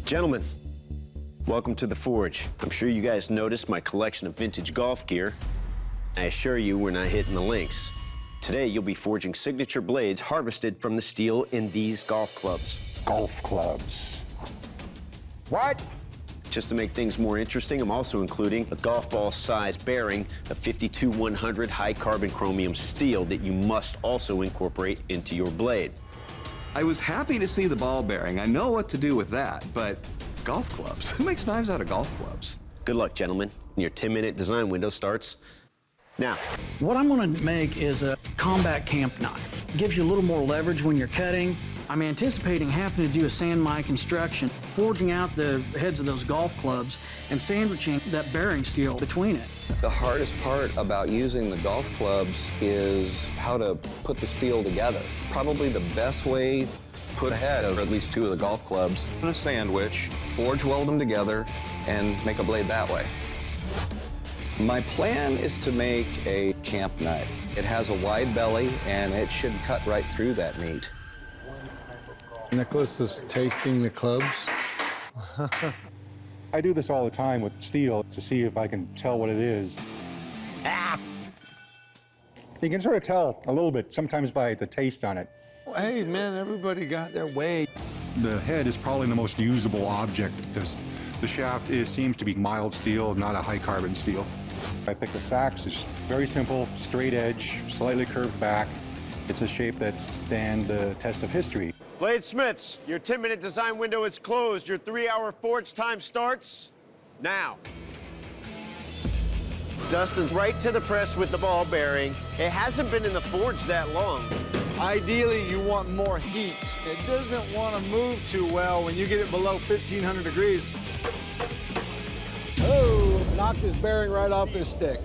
Gentlemen, welcome to the Forge. I'm sure you guys noticed my collection of vintage golf gear. I assure you we're not hitting the links. Today you'll be forging signature blades harvested from the steel in these golf clubs. Golf clubs. What? Just to make things more interesting, I'm also including a golf ball size bearing of 52-100 high carbon chromium steel that you must also incorporate into your blade. I was happy to see the ball bearing. I know what to do with that, but golf clubs? Who makes knives out of golf clubs? Good luck, gentlemen. Your 10-minute design window starts now. What I'm gonna make is a combat camp knife. Gives you a little more leverage when you're cutting. I'm anticipating having to do a sand my construction, forging out the heads of those golf clubs and sandwiching that bearing steel between it. The hardest part about using the golf clubs is how to put the steel together. Probably the best way to put a head of at least two of the golf clubs in a sandwich, forge weld them together, and make a blade that way. My plan is to make a camp knife. It has a wide belly, and it should cut right through that meat. Nicholas is tasting the clubs. I do this all the time with steel to see if I can tell what it is. You can sort of tell a little bit, sometimes by the taste on it. Hey, man, everybody got their way. The head is probably the most usable object because the shaft seems to be mild steel, not a high carbon steel. I pick the sacks, it's very simple, straight edge, slightly curved back. It's a shape that stands the test of history. Bladesmiths, your 10-minute design window is closed. Your 3-hour forge time starts now. Dustin's right to the press with the ball bearing. It hasn't been in the forge that long. Ideally, you want more heat. It doesn't want to move too well when you get it below 1,500 degrees. Oh, knocked his bearing right off his stick.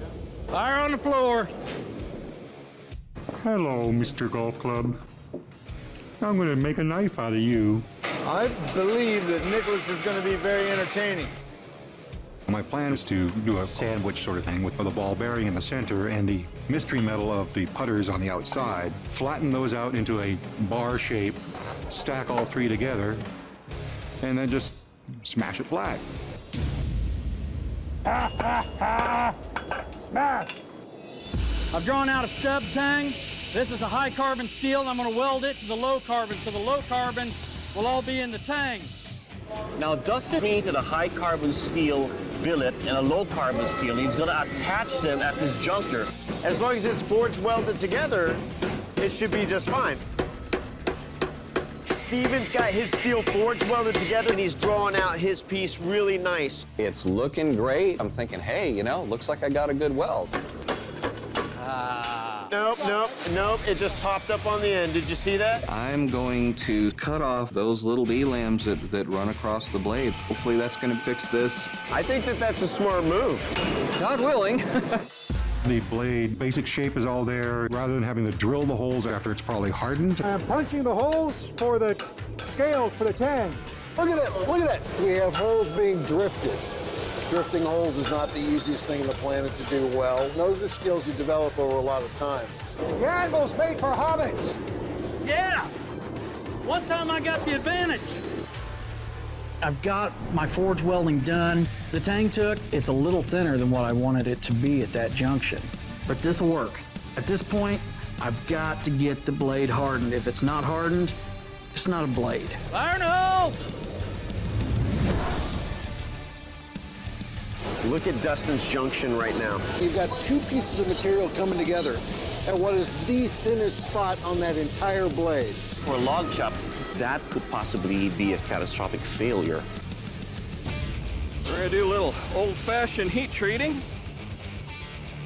Fire on the floor. Hello, Mr. Golf Club. I'm going to make a knife out of you. I believe that Nicholas is going to be very entertaining. My plan is to do a sandwich sort of thing with the ball bearing in the center and the mystery metal of the putters on the outside. Flatten those out into a bar shape, stack all three together, and then just smash it flat. Smash! I've drawn out a stub tang. This is a high carbon steel, and I'm gonna weld it to the low carbon, so the low carbon will all be in the tang. Now, Dustin painted a high carbon steel billet and a low carbon steel, and he's gonna attach them at this juncture. As long as it's forge welded together, it should be just fine. Steven's got his steel forge welded together, and he's drawing out his piece really nice. It's looking great. I'm thinking, hey, you know, looks like I got a good weld. Nope, it just popped up on the end. Did you see that? I'm going to cut off those little B-lambs that run across the blade. Hopefully that's going to fix this. I think that's a smart move. God willing. The blade basic shape is all there. Rather than having to drill the holes after it's probably hardened, I'm punching the holes for the scales for the tang. Look at that, look at that. We have holes being drifted. Drifting holes is not the easiest thing on the planet to do well. Those are skills you develop over a lot of time. The anvil's made for hobbits. Yeah! One time I got the advantage. I've got my forge welding done. The tang took, it's a little thinner than what I wanted it to be at that junction. But this will work. At this point, I've got to get the blade hardened. If it's not hardened, it's not a blade. Fire in the hole! Look at Dustin's junction right now. You've got two pieces of material coming together at what is the thinnest spot on that entire blade. For a log chop, that could possibly be a catastrophic failure. We're gonna do a little old-fashioned heat treating.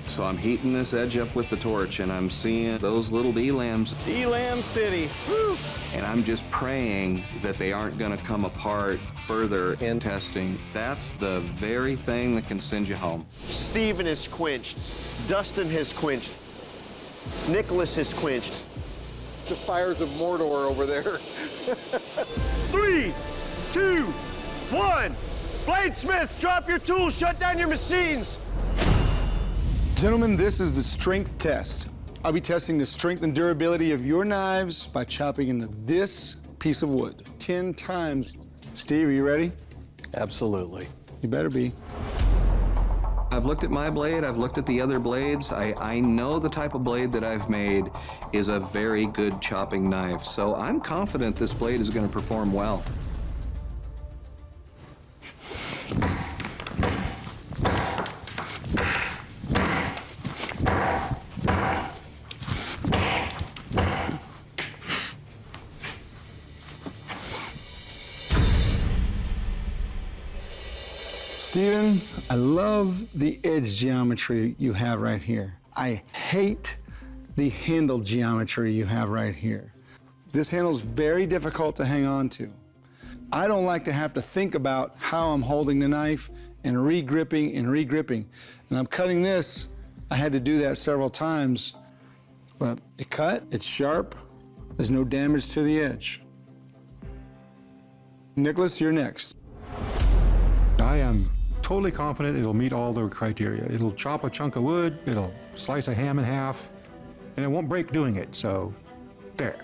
So I'm heating this edge up with the torch, and I'm seeing those little B-lambs. B-lamb City. Woo! And I'm just praying that they aren't gonna come apart further in testing. That's the very thing that can send you home. Steven is quenched. Dustin has quenched. Nicholas has quenched. The fires of Mordor over there. 3, 2, 1. Bladesmiths, drop your tools, shut down your machines. Gentlemen, this is the strength test. I'll be testing the strength and durability of your knives by chopping into this piece of wood 10 times. Steve, are you ready? Absolutely. You better be. I've looked at my blade, I've looked at the other blades. I know the type of blade that I've made is a very good chopping knife, so I'm confident this blade is going to perform well. Steven, I love the edge geometry you have right here. I hate the handle geometry you have right here. This handle is very difficult to hang on to. I don't like to have to think about how I'm holding the knife and re-gripping and re-gripping. And I'm cutting this, I had to do that several times. But it cut, it's sharp, there's no damage to the edge. Nicholas, you're next. I am totally confident it'll meet all the criteria. It'll chop a chunk of wood, it'll slice a ham in half, and it won't break doing it, so there.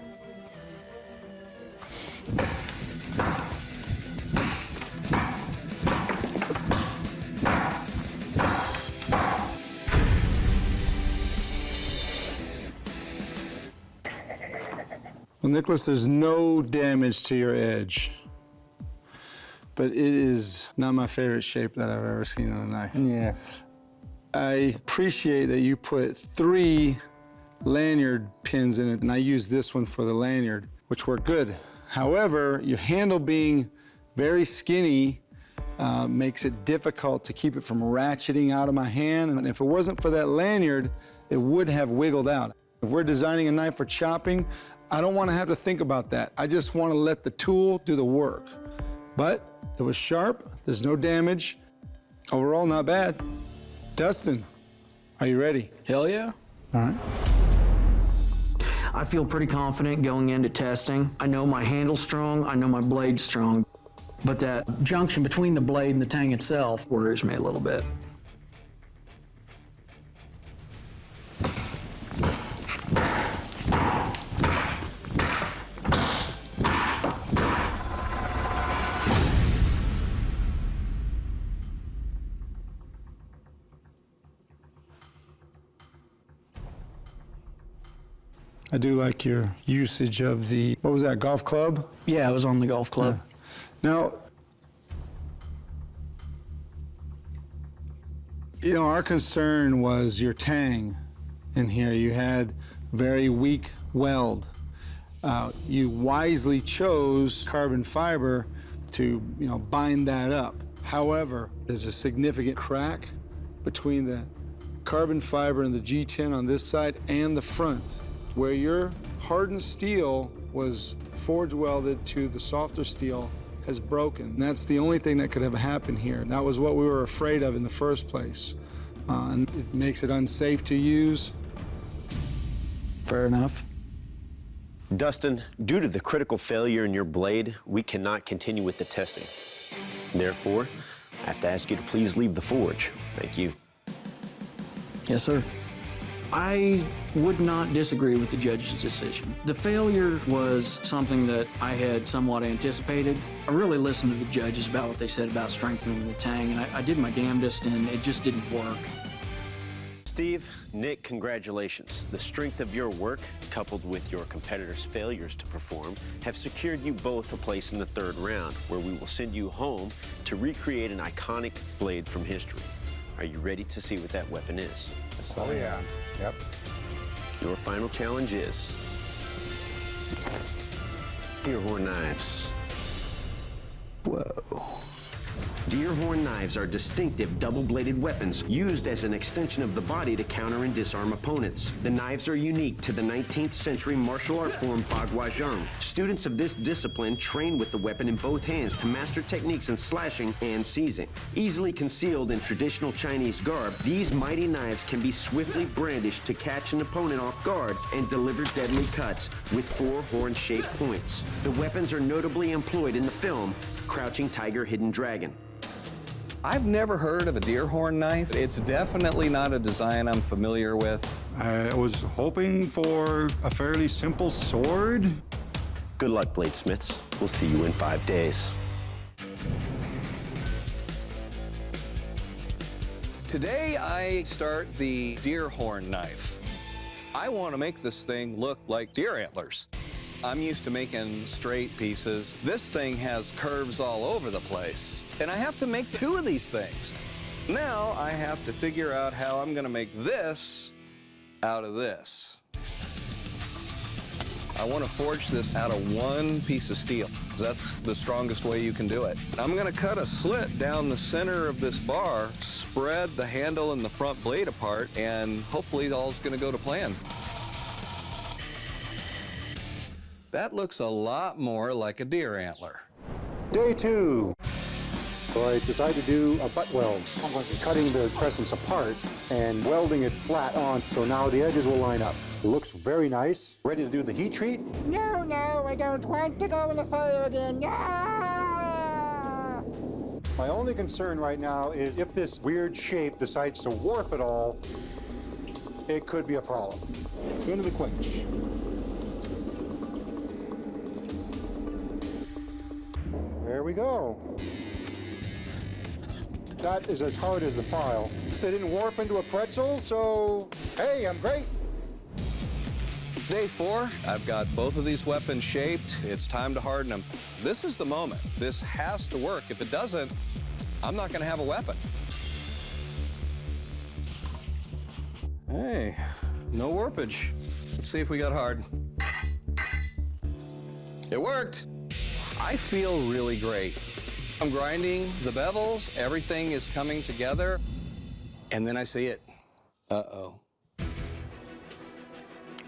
Well, Nicholas, there's no damage to your edge. But it is not my favorite shape that I've ever seen on a knife. Yeah. I appreciate that you put 3 lanyard pins in it, and I used this one for the lanyard, which worked good. However, your handle being very skinny makes it difficult to keep it from ratcheting out of my hand. And if it wasn't for that lanyard, it would have wiggled out. If we're designing a knife for chopping, I don't want to have to think about that. I just want to let the tool do the work. But it was sharp, there's no damage. Overall, not bad. Dustin, are you ready? Hell yeah. All right. I feel pretty confident going into testing. I know my handle's strong, I know my blade's strong, but that junction between the blade and the tang itself worries me a little bit. I do like your usage of the, what was that, golf club? Yeah, it was on the golf club. Now, you know, our concern was your tang in here. You had very weak weld. You wisely chose carbon fiber to, you know, bind that up. However, there's a significant crack between the carbon fiber and the G10 on this side and the front, where your hardened steel was forge welded to the softer steel has broken. And that's the only thing that could have happened here. That was what we were afraid of in the first place. And it makes it unsafe to use. Fair enough. Dustin, due to the critical failure in your blade, we cannot continue with the testing. Therefore, I have to ask you to please leave the forge. Thank you. Yes, sir. I would not disagree with the judge's decision. The failure was something that I had somewhat anticipated. I really listened to the judges about what they said about strengthening the tang, and I did my damnedest, and it just didn't work. Steve, Nick, congratulations. The strength of your work, coupled with your competitors' failures to perform, have secured you both a place in the 3rd round, where we will send you home to recreate an iconic blade from history. Are you ready to see what that weapon is? Oh, yeah. Yep. Your final challenge is Deerhorn knives. Whoa. Deerhorn knives are distinctive double-bladed weapons used as an extension of the body to counter and disarm opponents. The knives are unique to the 19th century martial art form Bagua-zhang. Students of this discipline train with the weapon in both hands to master techniques in slashing and seizing. Easily concealed in traditional Chinese garb, these mighty knives can be swiftly brandished to catch an opponent off guard and deliver deadly cuts with 4 horn-shaped points. The weapons are notably employed in the film Crouching Tiger, Hidden Dragon. I've never heard of a Deerhorn knife. It's definitely not a design I'm familiar with. I was hoping for a fairly simple sword. Good luck, Bladesmiths. We'll see you in 5 days. Today I start the deer horn knife. I want to make this thing look like deer antlers. I'm used to making straight pieces. This thing has curves all over the place, and I have to make 2 of these things. Now I have to figure out how I'm going to make this out of this. I want to forge this out of 1 piece of steel. That's the strongest way you can do it. I'm going to cut a slit down the center of this bar, spread the handle and the front blade apart, and hopefully all's going to go to plan. That looks a lot more like a deer antler. Day 2. So I decided to do a butt weld. I'm going to be cutting the crescents apart and welding it flat on, so now the edges will line up. It looks very nice. Ready to do the heat treat? No, I don't want to go in the fire again. No! My only concern right now is if this weird shape decides to warp at all, it could be a problem. Go into the quench. There we go. That is as hard as the file. They didn't warp into a pretzel, so hey, I'm great. Day 4, I've got both of these weapons shaped. It's time to harden them. This is the moment. This has to work. If it doesn't, I'm not going to have a weapon. Hey, no warpage. Let's see if we got hard. It worked. I feel really great. I'm grinding the bevels, everything is coming together, and then I see it. Uh-oh.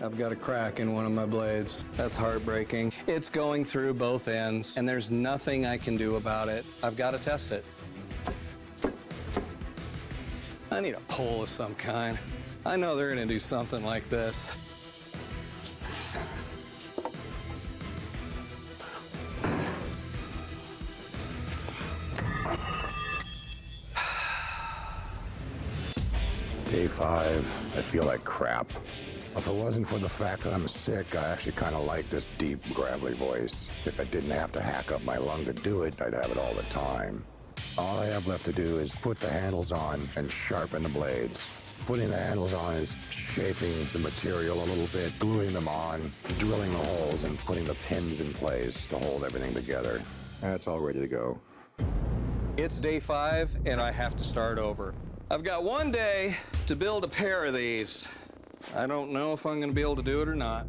I've got a crack in one of my blades. That's heartbreaking. It's going through both ends, and there's nothing I can do about it. I've got to test it. I need a pole of some kind. I know they're gonna do something like this. Day 5, I feel like crap. If it wasn't for the fact that I'm sick, I actually kind of like this deep, gravelly voice. If I didn't have to hack up my lung to do it, I'd have it all the time. All I have left to do is put the handles on and sharpen the blades. Putting the handles on is shaping the material a little bit, gluing them on, drilling the holes, and putting the pins in place to hold everything together. That's all ready to go. It's day 5, and I have to start over. I've got 1 day to build a pair of these. I don't know if I'm gonna be able to do it or not.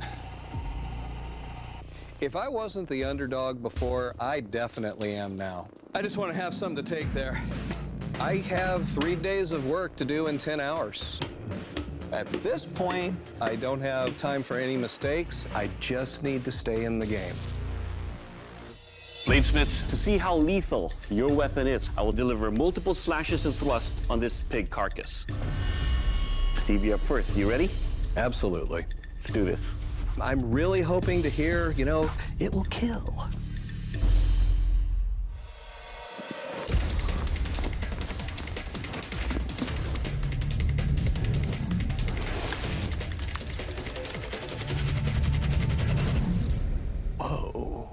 If I wasn't the underdog before, I definitely am now. I just want to have something to take there. I have 3 days of work to do in 10 hours. At this point, I don't have time for any mistakes. I just need to stay in the game. Bladesmiths, to see how lethal your weapon is, I will deliver multiple slashes and thrusts on this pig carcass. Steve, you're up first. You ready? Absolutely. Let's do this. I'm really hoping to hear, you know, it will kill. Whoa.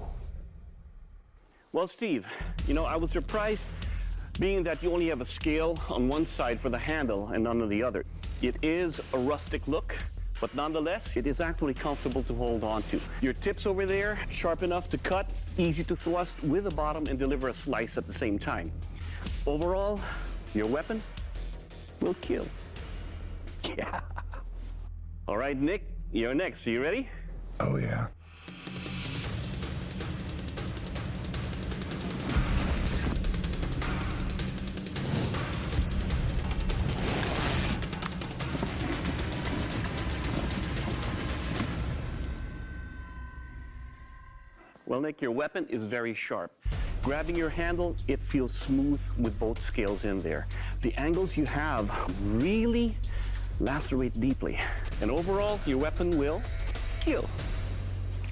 Well, Steve, you know, I was surprised being that you only have a scale on one side for the handle and none on the other. It is a rustic look, but nonetheless, it is actually comfortable to hold on to. Your tips over there, sharp enough to cut, easy to thrust with the bottom and deliver a slice at the same time. Overall, your weapon will kill. Yeah. All right, Nick, you're next. Are you ready? Oh, yeah. Well, Nick, your weapon is very sharp. Grabbing your handle, it feels smooth with both scales in there. The angles you have really lacerate deeply. And overall, your weapon will kill.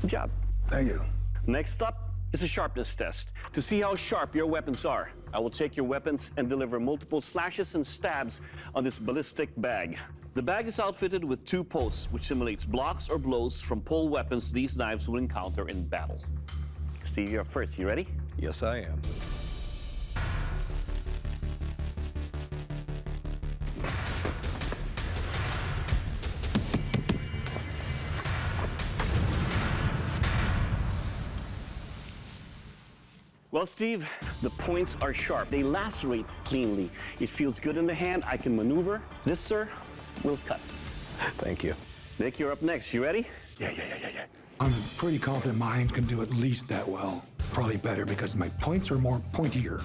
Good job. Thank you. Next up is a sharpness test. To see how sharp your weapons are, I will take your weapons and deliver multiple slashes and stabs on this ballistic bag. The bag is outfitted with 2 posts, which simulates blocks or blows from pole weapons these knives will encounter in battle. Steve, you're up first. You ready? Yes, I am. Well, Steve, the points are sharp. They lacerate cleanly. It feels good in the hand. I can maneuver. This, sir, will cut. Thank you. Nick, you're up next. You ready? Yeah. I'm pretty confident mine can do at least that well. Probably better because my points are more pointier.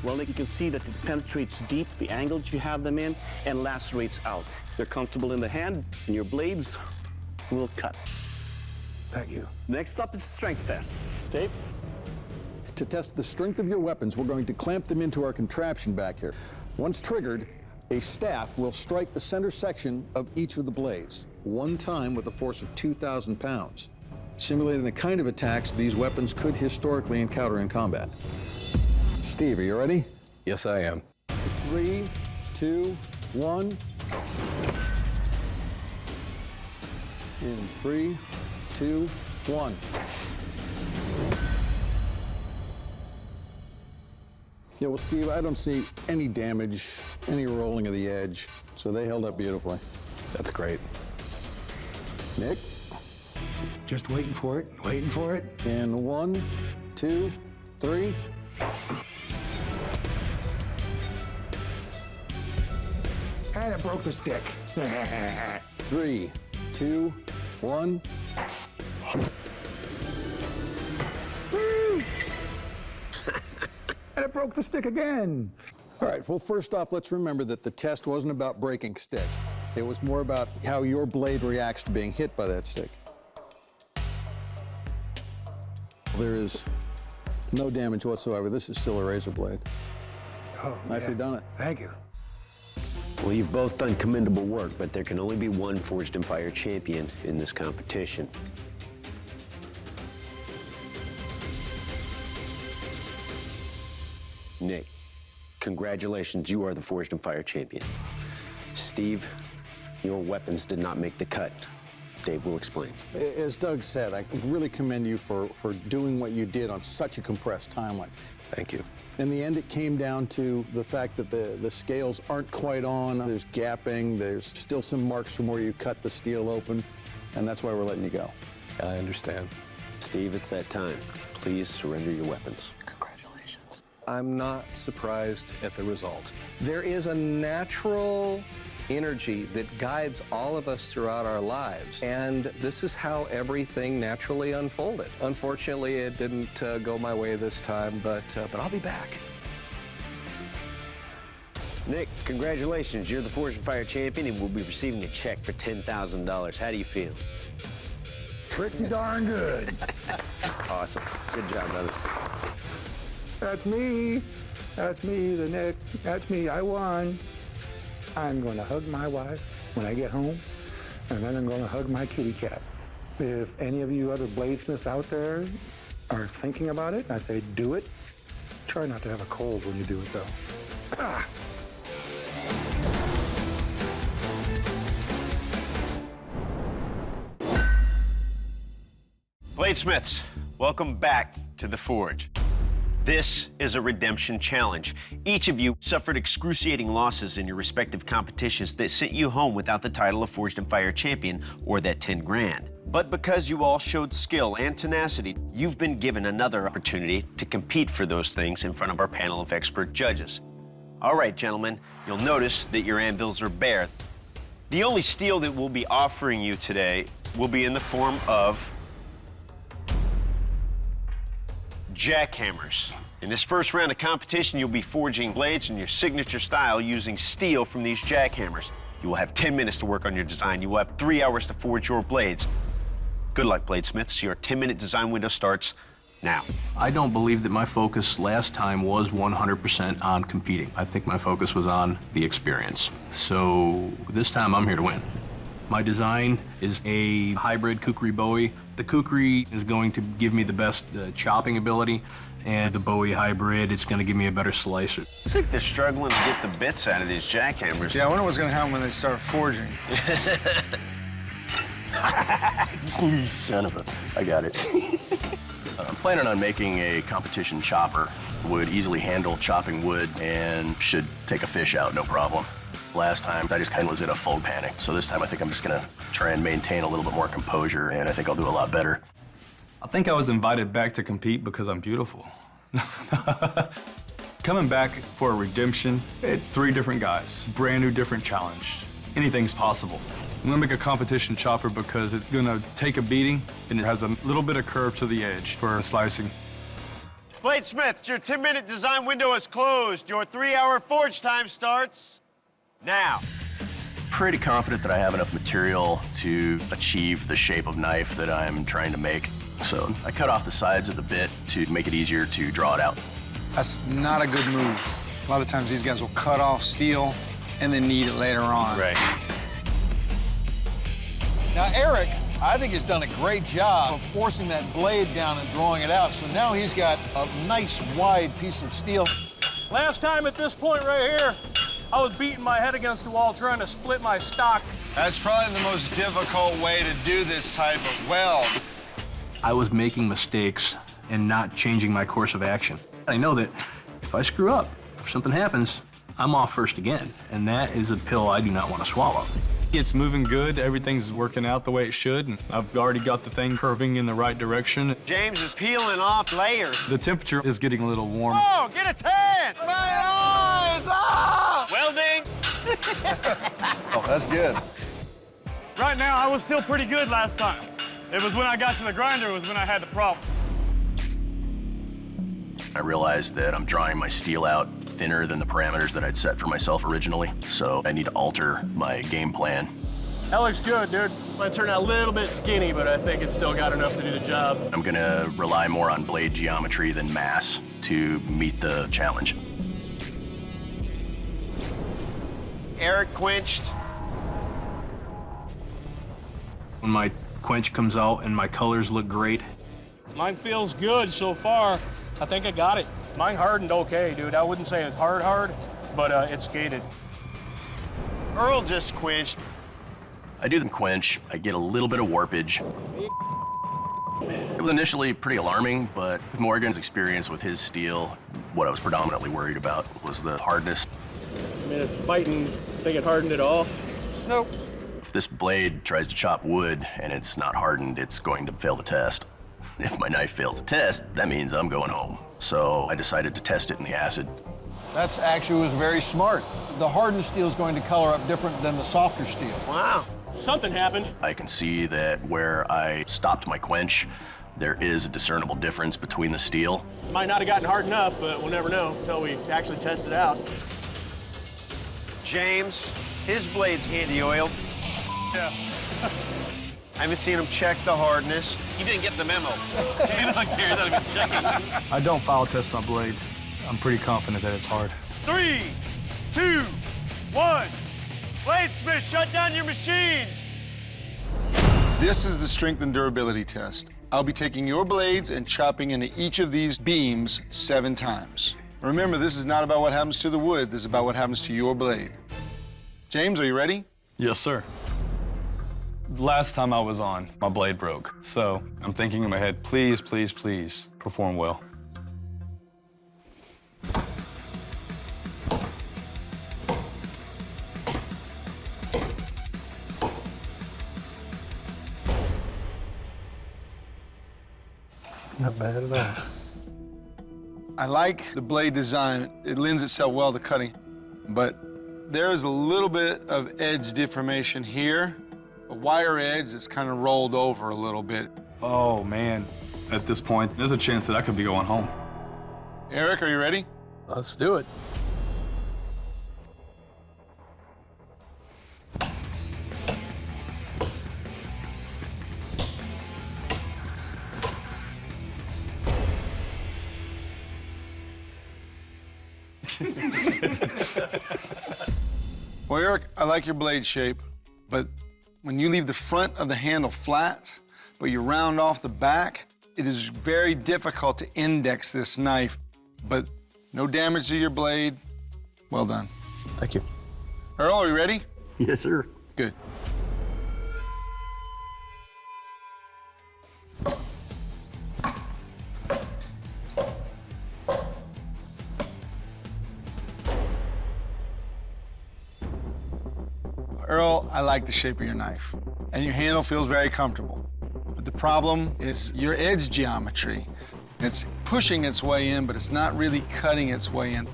Well, Nick, you can see that it penetrates deep, the angles you have them in, and lacerates out. They're comfortable in the hand, and your blades will cut. Thank you. Next up is strength test. Dave? To test the strength of your weapons, we're going to clamp them into our contraption back here. Once triggered, a staff will strike the center section of each of the blades, one time with a force of 2,000 pounds, simulating the kind of attacks these weapons could historically encounter in combat. Steve, are you ready? Yes, I am. 3, 2, 1. In 3, 2, 1. Yeah, well, Steve, I don't see any damage, any rolling of the edge, so they held up beautifully. That's great. Nick? Just waiting for it. In 1, 2, 3. And it broke the stick. 3, 2, 1. And it broke the stick again. All right, well, first off, let's remember that the test wasn't about breaking sticks. It was more about how your blade reacts to being hit by that stick. There is no damage whatsoever. This is still a razor blade. Oh, Nicely done it. Thank you. Well, you've both done commendable work, but there can only be one Forged in Fire champion in this competition. Nick, congratulations, you are the Forged in Fire champion. Steve, your weapons did not make the cut. Dave will explain. As Doug said, I really commend you for doing what you did on such a compressed timeline. Thank you. In the end, it came down to the fact that the scales aren't quite on. There's gapping. There's still some marks from where you cut the steel open, and that's why we're letting you go. I understand. Steve, it's that time. Please surrender your weapons. Congratulations. I'm not surprised at the result. There is a natural energy that guides all of us throughout our lives, and this is how everything naturally unfolded. Unfortunately, it didn't go my way this time, but I'll be back. Nick, congratulations. You're the Forged in Fire champion and will be receiving a check for $10,000. How do you feel? Pretty darn good. Awesome. Good job, brother. That's me. That's me, the Nick. That's me. I won. I'm going to hug my wife when I get home, and then I'm going to hug my kitty cat. If any of you other bladesmiths out there are thinking about it, I say do it. Try not to have a cold when you do it, though. Ah. Bladesmiths, welcome back to the Forge. This is a redemption challenge. Each of you suffered excruciating losses in your respective competitions that sent you home without the title of Forged in Fire champion or that 10 grand. But because you all showed skill and tenacity, you've been given another opportunity to compete for those things in front of our panel of expert judges. All right, gentlemen, you'll notice that your anvils are bare. The only steel that we'll be offering you today will be in the form of jackhammers. In this first round of competition, you'll be forging blades in your signature style using steel from these jackhammers. You will have 10 minutes to work on your design. You will have 3 hours to forge your blades. Good luck, Bladesmiths. Your 10-minute design window starts now. I don't believe that my focus last time was 100% on competing. I think my focus was on the experience. So this time I'm here to win. My design is a hybrid kukri Bowie. The kukri is going to give me the best chopping ability, and the Bowie hybrid, it's going to give me a better slicer. I think they're struggling to get the bits out of these jackhammers. Yeah, I wonder what's going to happen when they start forging. You son of a... I got it. I'm planning on making a competition chopper. Would easily handle chopping wood and should take a fish out, no problem. Last time, I just kind of was in a full panic. So this time I think I'm just gonna try and maintain a little bit more composure, and I think I'll do a lot better. I think I was invited back to compete because I'm beautiful. Coming back for a redemption, it's 3 different guys, brand new, different challenge. Anything's possible. I'm gonna make a competition chopper because it's gonna take a beating and it has a little bit of curve to the edge for slicing. Bladesmiths, your 10-minute design window is closed. Your 3-hour forge time starts now. Pretty confident that I have enough material to achieve the shape of knife that I'm trying to make. So I cut off the sides of the bit to make it easier to draw it out. That's not a good move. A lot of times these guys will cut off steel and then knead it later on. Right. Now, Eric, I think has done a great job of forcing that blade down and drawing it out. So now he's got a nice wide piece of steel. Last time at this point right here, I was beating my head against the wall trying to split my stock. That's probably the most difficult way to do this type of weld. I was making mistakes and not changing my course of action. I know that if I screw up, if something happens, I'm off first again. And that is a pill I do not want to swallow. It's moving good, everything's working out the way it should, and I've already got the thing curving in the right direction. James is peeling off layers. The temperature is getting a little warm. Oh, get a tan! My eyes! Ah! Welding! Oh, that's good. Right now, I was still pretty good last time. It was when I got to the grinder was when I had the problem. I realized that I'm drawing my steel out thinner than the parameters that I'd set for myself originally, so I need to alter my game plan. That looks good, dude. Might turn out a little bit skinny, but I think it's still got enough to do the job. I'm gonna rely more on blade geometry than mass to meet the challenge. Eric quenched. When my quench comes out and my colors look great, Mine feels good so far. I think I got it. Mine hardened okay, dude. I wouldn't say it's hard, but it's skated. Earl just quenched. I do the quench, I get a little bit of warpage. It was initially pretty alarming, but with Morgan's experience with his steel, what I was predominantly worried about was the hardness. I mean, it's biting. Think it hardened at all? Nope. If this blade tries to chop wood and it's not hardened, it's going to fail the test. If my knife fails the test, that means I'm going home. So I decided to test it in the acid. That's actually was very smart. The hardened steel is going to color up different than the softer steel. Wow. Something happened. I can see that where I stopped my quench, there is a discernible difference between the steel. Might not have gotten hard enough, but we'll never know until we actually test it out. James, his blade's handy oiled. Yeah. I haven't seen him check the hardness. He didn't get the memo. Seems like he's not even checking. I don't foul test my blade. I'm pretty confident that it's hard. 3, 2, 1. Bladesmiths, shut down your machines. This is the strength and durability test. I'll be taking your blades and chopping into each of these beams 7 times. Remember, this is not about what happens to the wood. This is about what happens to your blade. James, are you ready? Yes, sir. Last time I was on, my blade broke. So I'm thinking in my head, please, please, please perform well. Not bad at all. I like the blade design. It lends itself well to cutting, but there is a little bit of edge deformation here, a wire edge that's kind of rolled over a little bit. Oh, man. At this point, there's a chance that I could be going home. Eric, are you ready? Let's do it. Well, Eric, I like your blade shape, but when you leave the front of the handle flat, but you round off the back, it is very difficult to index this knife, but no damage to your blade. Well done. Thank you. Earl, are you ready? Yes, sir. Good. Earl, I like the shape of your knife, and your handle feels very comfortable. But the problem is your edge geometry. It's pushing its way in, but it's not really cutting its way in.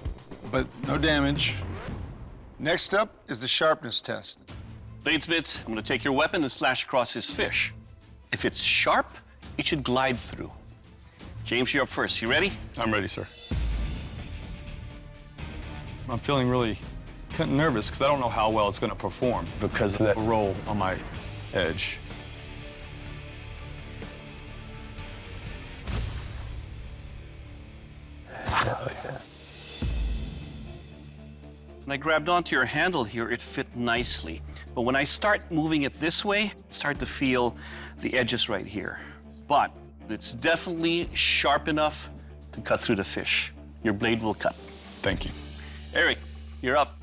But no damage. Next up is the sharpness test. Bladesmiths, I'm gonna take your weapon and slash across his fish. If it's sharp, it should glide through. James, you're up first. You ready? I'm ready, sir. I'm feeling really kind of nervous because I don't know how well it's going to perform because of that roll on my edge. When I grabbed onto your handle here, it fit nicely. But when I start moving it this way, start to feel the edges right here. But it's definitely sharp enough to cut through the fish. Your blade will cut. Thank you. Eric, you're up.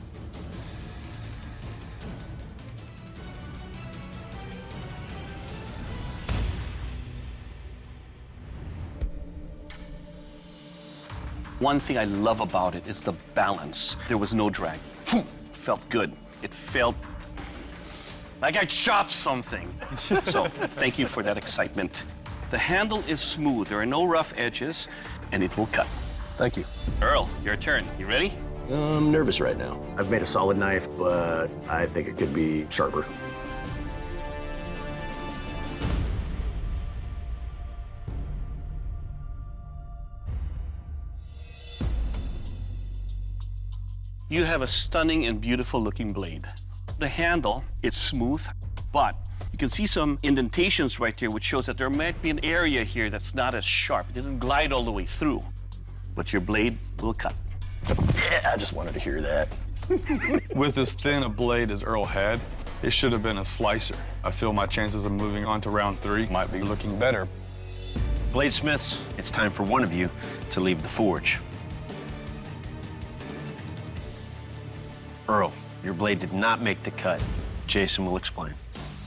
One thing I love about it is the balance. There was no drag. Felt good. It felt like I chopped something. So thank you for that excitement. The handle is smooth. There are no rough edges, and it will cut. Thank you. Earl, your turn. You ready? I'm nervous right now. I've made a solid knife, but I think it could be sharper. You have a stunning and beautiful looking blade. The handle, it's smooth, but you can see some indentations right there, which shows that there might be an area here that's not as sharp. It didn't glide all the way through, but your blade will cut. Yeah, I just wanted to hear that. With as thin a blade as Earl had, it should have been a slicer. I feel my chances of moving on to round 3 might be looking better. Bladesmiths, it's time for one of you to leave the forge. Earl, your blade did not make the cut. Jason will explain.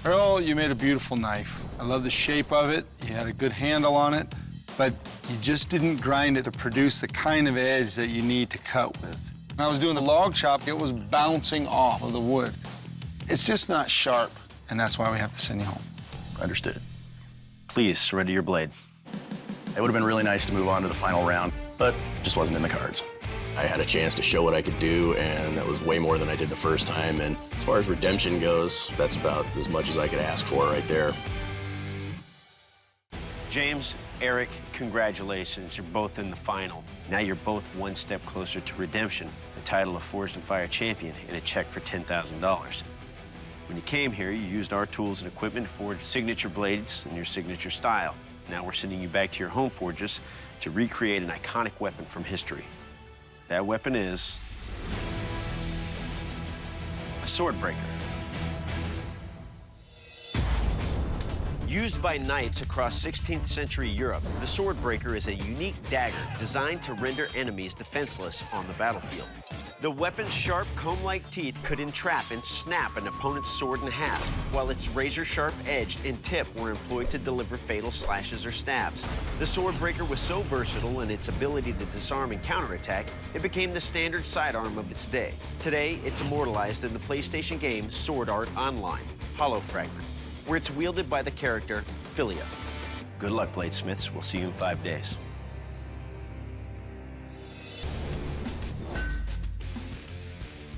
Earl, you made a beautiful knife. I love the shape of it. You had a good handle on it, but you just didn't grind it to produce the kind of edge that you need to cut with. When I was doing the log chop, it was bouncing off of the wood. It's just not sharp, and that's why we have to send you home. Understood. Please surrender your blade. It would have been really nice to move on to the final round, but just wasn't in the cards. I had a chance to show what I could do, and that was way more than I did the first time. And as far as redemption goes, that's about as much as I could ask for right there. James, Eric, congratulations. You're both in the final. Now you're both one step closer to redemption, the title of Forged and Fire Champion, and a check for $10,000. When you came here, you used our tools and equipment to forge signature blades in your signature style. Now we're sending you back to your home forges to recreate an iconic weapon from history. That weapon is a sword breaker. Used by knights across 16th century Europe, the sword breaker is a unique dagger designed to render enemies defenseless on the battlefield. The weapon's sharp comb-like teeth could entrap and snap an opponent's sword in half, while its razor-sharp edge and tip were employed to deliver fatal slashes or stabs. The sword breaker was so versatile in its ability to disarm and counterattack, it became the standard sidearm of its day. Today, it's immortalized in the PlayStation game Sword Art Online, Hollow Fragment, where it's wielded by the character Philia. Good luck, Bladesmiths. We'll see you in 5 days.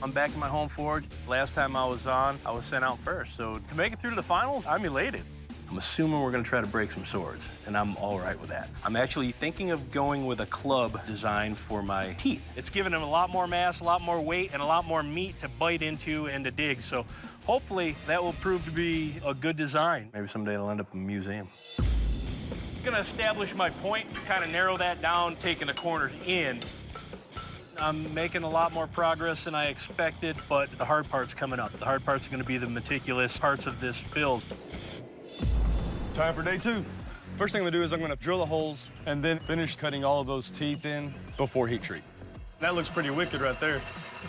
I'm back in my home forge. Last time I was on, I was sent out first. So to make it through to the finals, I'm elated. I'm assuming we're gonna try to break some swords, and I'm all right with that. I'm actually thinking of going with a club designed for my teeth. It's giving them a lot more mass, a lot more weight, and a lot more meat to bite into and to dig. So hopefully that will prove to be a good design. Maybe someday it'll end up in a museum. I'm gonna establish my point, kind of narrow that down, taking the corners in. I'm making a lot more progress than I expected, but the hard part's coming up. The hard part's gonna be the meticulous parts of this build. Time for day 2. First thing I'm gonna do is I'm gonna drill the holes and then finish cutting all of those teeth in before heat treat. That looks pretty wicked right there.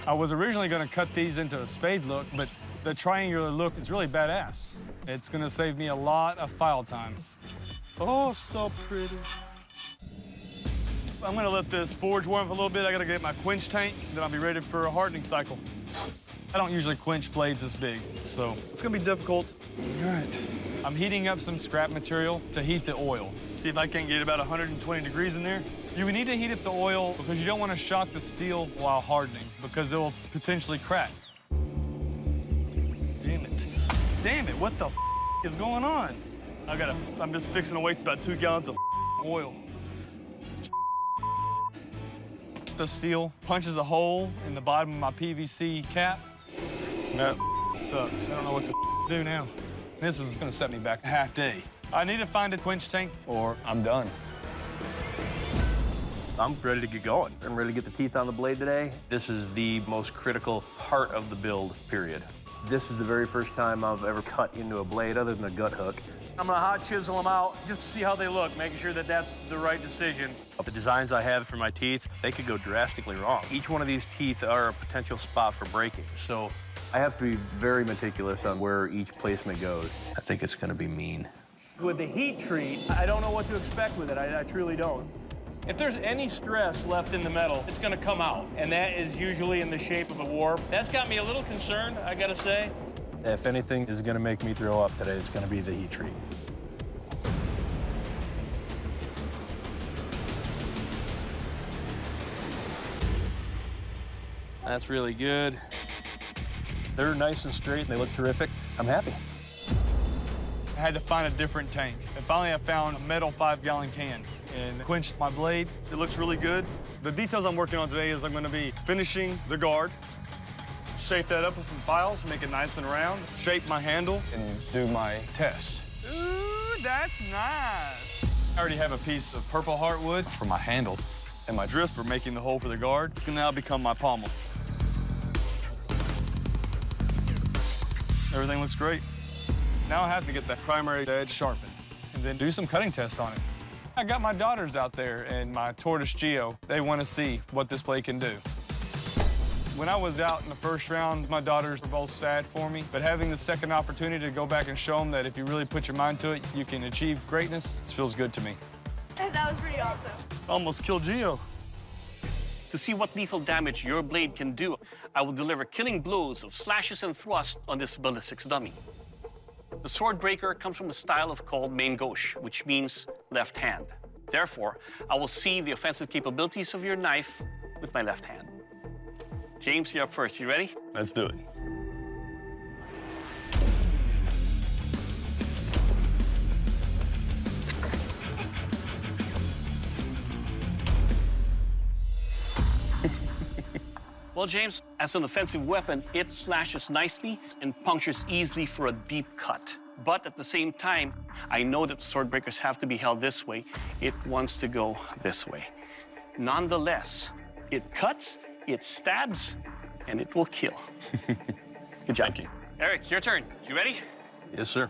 I was originally gonna cut these into a spade look, but the triangular look is really badass. It's gonna save me a lot of file time. Oh, so pretty. I'm gonna let this forge warm up a little bit. I gotta get my quench tank, then I'll be ready for a hardening cycle. I don't usually quench blades this big, so it's gonna be difficult. All right. I'm heating up some scrap material to heat the oil. See if I can get about 120 degrees in there. You need to heat up the oil because you don't want to shock the steel while hardening because it will potentially crack. Damn it. Damn it, what the is going on? I'm just fixing to waste about 2 gallons of oil. The steel punches a hole in the bottom of my PVC cap. That sucks. I don't know what to do now. This is gonna set me back a half day. I need to find a quench tank or I'm done. I'm ready to get going. I'm ready to get the teeth on the blade today. This is the most critical part of the build, period. This is the very first time I've ever cut into a blade other than a gut hook. I'm gonna hot chisel them out just to see how they look, making sure that that's the right decision. The designs I have for my teeth, they could go drastically wrong. Each one of these teeth are a potential spot for breaking. So I have to be very meticulous on where each placement goes. I think it's gonna be mean. With the heat treat, I don't know what to expect with it. I truly don't. If there's any stress left in the metal, it's gonna come out, and that is usually in the shape of a warp. That's got me a little concerned, I gotta say. If anything is gonna make me throw up today, it's gonna be the heat treat. That's really good. They're nice and straight, and they look terrific. I'm happy. I had to find a different tank. And finally, I found a metal 5-gallon can and quenched my blade. It looks really good. The details I'm working on today is I'm gonna be finishing the guard, shape that up with some files, make it nice and round, shape my handle, and do my test. Ooh, that's nice. I already have a piece of purple heartwood for my handle and my drift for making the hole for the guard. It's gonna now become my pommel. Everything looks great. Now I have to get that primary edge sharpened and then do some cutting tests on it. I got my daughters out there and my tortoise Geo. They want to see what this blade can do. When I was out in the first round, my daughters were both sad for me, but having the second opportunity to go back and show them that if you really put your mind to it, you can achieve greatness, it feels good to me. That was pretty awesome. Almost killed Geo. To see what lethal damage your blade can do, I will deliver killing blows of slashes and thrusts on this Ballistics dummy. The sword breaker comes from a style called main gauche, which means left hand. Therefore, I will see the offensive capabilities of your knife with my left hand. James, you're up first. You ready? Let's do it. Well, James, as an offensive weapon, it slashes nicely and punctures easily for a deep cut. But at the same time, I know that sword breakers have to be held this way. It wants to go this way. Nonetheless, it cuts, it stabs, and it will kill. Good job. Thank you. Eric, your turn. You ready? Yes, sir.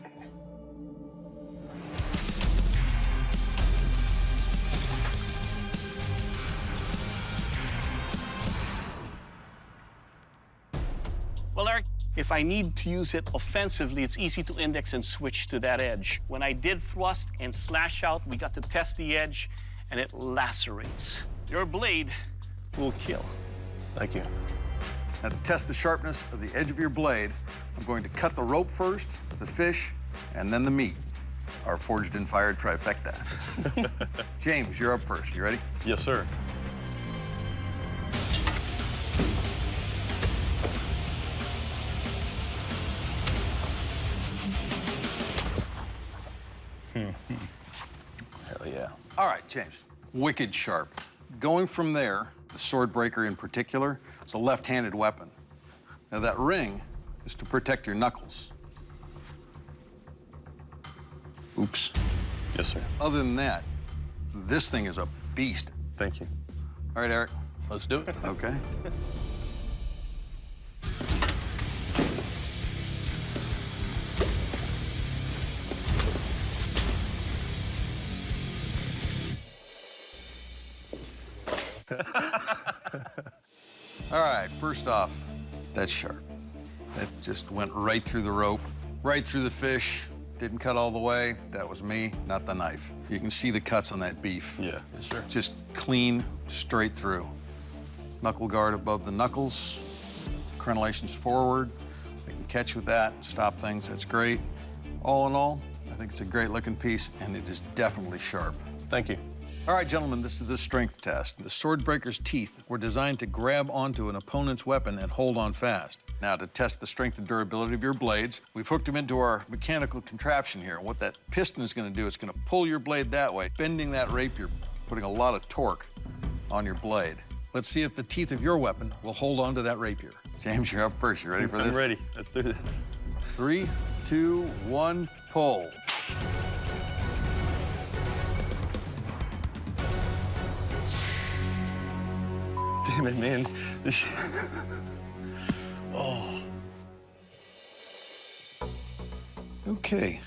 Well, Eric, if I need to use it offensively, it's easy to index and switch to that edge. When I did thrust and slash out, we got to test the edge, and it lacerates. Your blade will kill. Thank you. Now, to test the sharpness of the edge of your blade, I'm going to cut the rope first, the fish, and then the meat. Our forged and fired trifecta. James, you're up first. You ready? Yes, sir. Hell yeah. All right, James. Wicked sharp. Going from there, the sword breaker in particular, is a left-handed weapon. Now, that ring is to protect your knuckles. Oops. Yes, sir. Other than that, this thing is a beast. Thank you. All right, Eric. Let's do it. Okay. All right, first off, that's sharp. That just went right through the rope, right through the fish. Didn't cut all the way. That was me, not the knife. You can see the cuts on that beef. Yeah. Yes, sir. Just clean, straight through. Knuckle guard above the knuckles. crenellations forward. They can catch with that, stop things. That's great. All in all, I think it's a great looking piece, and it is definitely sharp. Thank you. All right, gentlemen, this is the strength test. The sword breaker's teeth were designed to grab onto an opponent's weapon and hold on fast. Now, to test the strength and durability of your blades, we've hooked them into our mechanical contraption here. What that piston is going to do, it's going to pull your blade that way, bending that rapier, putting a lot of torque on your blade. Let's see if the teeth of your weapon will hold on to that rapier. James, you're up first. You ready for this? I'm ready. Let's do this. 3, 2, 1, pull. Damn it, man. Oh. Okay.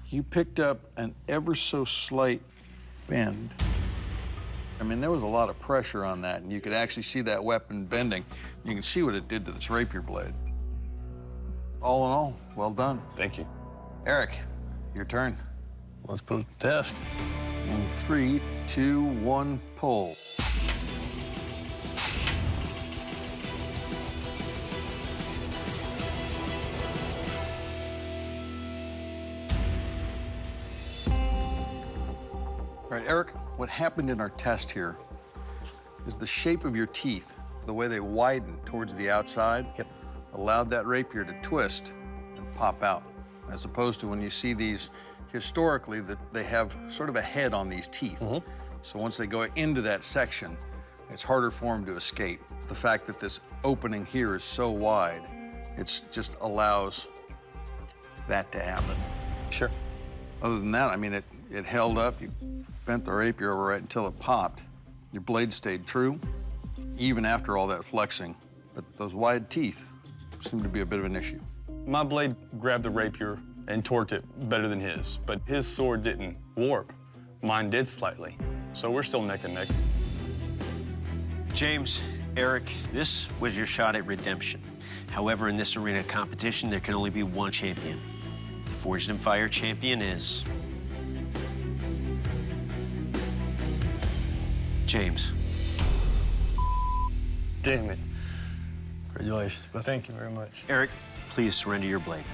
You picked up an ever so slight bend. I mean, there was a lot of pressure on that, and you could actually see that weapon bending. You can see what it did to this rapier blade. All in all, well done. Thank you. Eric, your turn. Let's put it to the test. In 3, 2, 1, pull. All right, Eric, what happened in our test here is the shape of your teeth, the way they widened towards the outside, allowed that rapier to twist and pop out, as opposed to when you see these historically, that they have sort of a head on these teeth. So once they go into that section, it's harder for them to escape. The fact that this opening here is so wide, it just allows that to happen. Sure. Other than that, I mean, it held up. You bent the rapier over right until it popped. Your blade stayed true, even after all that flexing. But those wide teeth seem to be a bit of an issue. My blade grabbed the rapier and torqued it better than his, but his sword didn't warp. Mine did slightly. So we're still neck and neck. James, Eric, this was your shot at redemption. However, in this arena competition, there can only be one champion. The Forged in Fire champion is... James. Damn it. Congratulations. Well, thank you very much. Eric, please surrender your blade.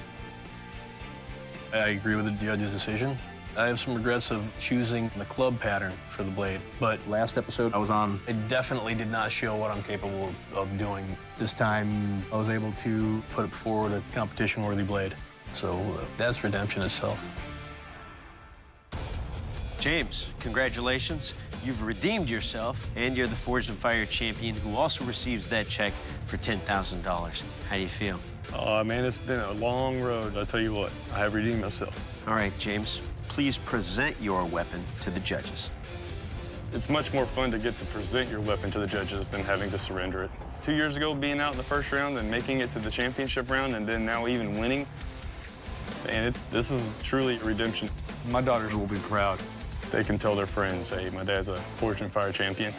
I agree with the judge's decision. I have some regrets of choosing the club pattern for the blade, but last episode I was on, it definitely did not show what I'm capable of doing. This time I was able to put forward a competition-worthy blade. So that's redemption itself. James, congratulations. You've redeemed yourself, and you're the Forged in Fire champion who also receives that check for $10,000. How do you feel? Man, it's been a long road. I'll tell you what, I have redeemed myself. All right, James, please present your weapon to the judges. It's much more fun to get to present your weapon to the judges than having to surrender it. 2 years ago, being out in the first round and making it to the championship round, and then now even winning, and this is truly redemption. My daughters will be proud. They can tell their friends, hey, my dad's a Forged in Fire champion.